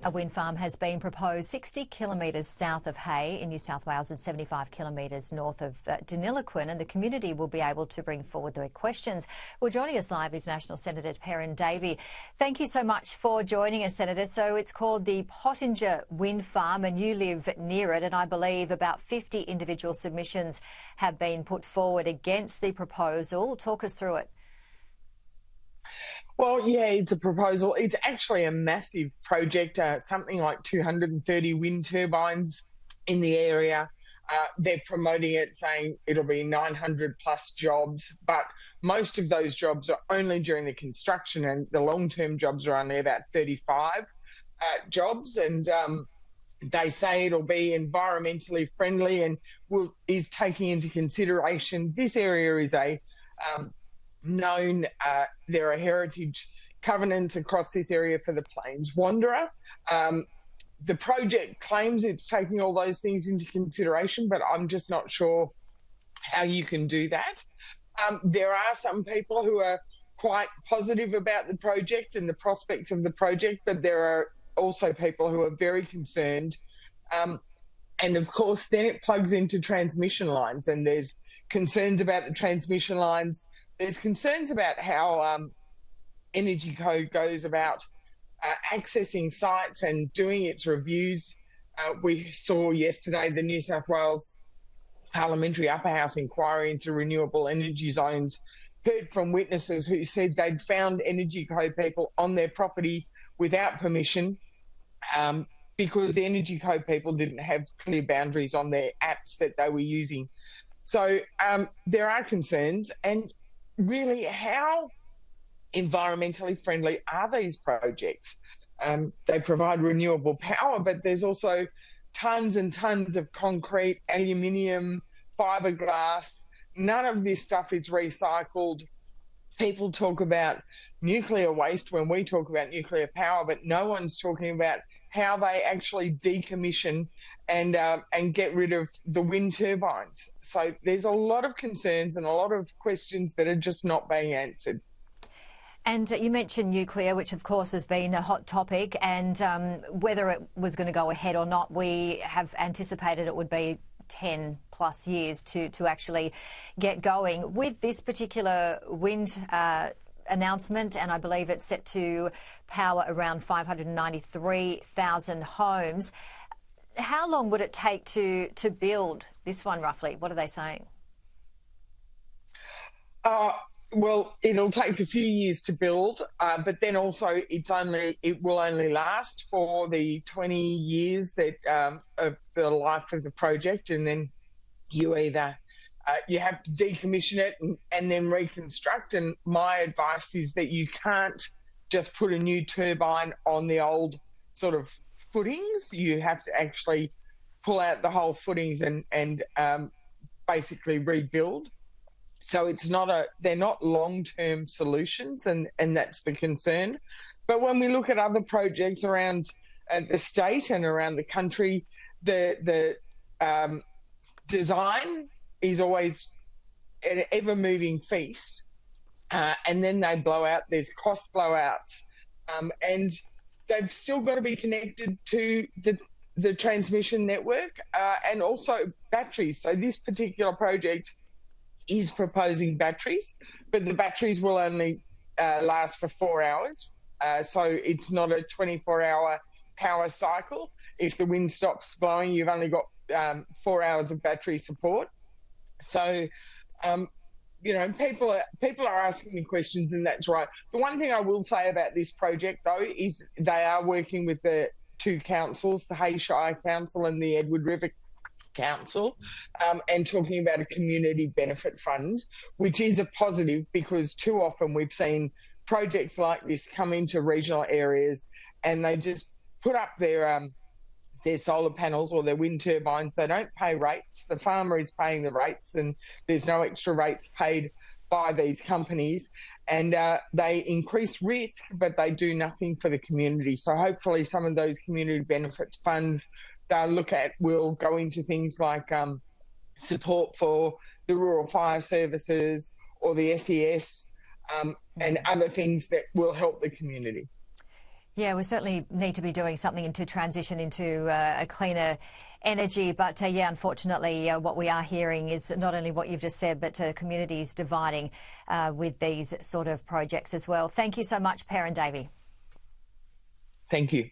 A wind farm has been proposed 60 kilometres south of Hay in New South Wales and 75 kilometres north of Deniliquin, and the community will be able to bring forward their questions. Well, joining us live is National Senator Perrin Davey. Thank you so much for joining us, Senator. So it's called the Pottinger Wind Farm and you live near it, and I believe about 50 individual submissions have been put forward against the proposal. Talk us through it. Well, yeah, it's a proposal. It's actually a massive project, something like 230 wind turbines in the area. They're promoting it, saying it'll be 900 plus jobs, but most of those jobs are only during the construction, and the long-term jobs are only about 35 jobs. And they say it'll be environmentally friendly and is taking into consideration this area is a known, there are heritage covenants across this area for the Plains Wanderer. The project claims it's taking all those things into consideration, but I'm just not sure how you can do that. There are some people who are quite positive about the project and the prospects of the project, but there are also people who are very concerned. And of course, then it plugs into transmission lines, and there's concerns about the transmission lines. There's concerns about how Energy Co goes about accessing sites and doing its reviews. We saw yesterday the New South Wales Parliamentary Upper House inquiry into renewable energy zones, heard from witnesses who said they'd found Energy Co people on their property without permission because the Energy Co people didn't have clear boundaries on their apps that they were using. So there are concerns, and really, how environmentally friendly are these projects? They provide renewable power, but there's also tons and tons of concrete, aluminium, fiberglass. None of this stuff is recycled. People talk about nuclear waste when we talk about nuclear power, but no one's talking about how they actually decommission and get rid of the wind turbines. So there's a lot of concerns and a lot of questions that are just not being answered. And you mentioned nuclear, which of course has been a hot topic, and whether it was going to go ahead or not, we have anticipated it would be 10 plus years to actually get going. With this particular wind announcement, and I believe it's set to power around 593,000 homes, how long would it take to build this one roughly? What are they saying? Well, it'll take a few years to build, but then also it will only last for the 20 years that of the life of the project, and then you either you have to decommission it and then reconstruct. And my advice is that you can't just put a new turbine on the old sort of footings. You have to actually pull out the whole footings and basically rebuild. So they're not long-term solutions, and that's the concern. But when we look at other projects around the state and around the country, the design is always an ever-moving feast, and then they blow out. There's cost blowouts, and they've still got to be connected to the transmission network and also batteries. So this particular project is proposing batteries, but the batteries will only last for 4 hours. So it's not a 24-hour power cycle. If the wind stops blowing, you've only got 4 hours of battery support. So, people are asking me questions, and that's right. The one thing I will say about this project, though, is they are working with the two councils, the Hay Shire Council and the Edward River Council, and talking about a community benefit fund, which is a positive, because too often we've seen projects like this come into regional areas and they just put up their solar panels or their wind turbines. They don't pay rates. The farmer is paying the rates, and there's no extra rates paid by these companies, and they increase risk, but they do nothing for the community. So hopefully some of those community benefits funds they'll look at will go into things like support for the rural fire services or the SES and other things that will help the community. Yeah, we certainly need to be doing something to transition into a cleaner energy. But yeah, unfortunately, what we are hearing is not only what you've just said, but communities dividing with these sort of projects as well. Thank you so much, Per and Davey. Thank you.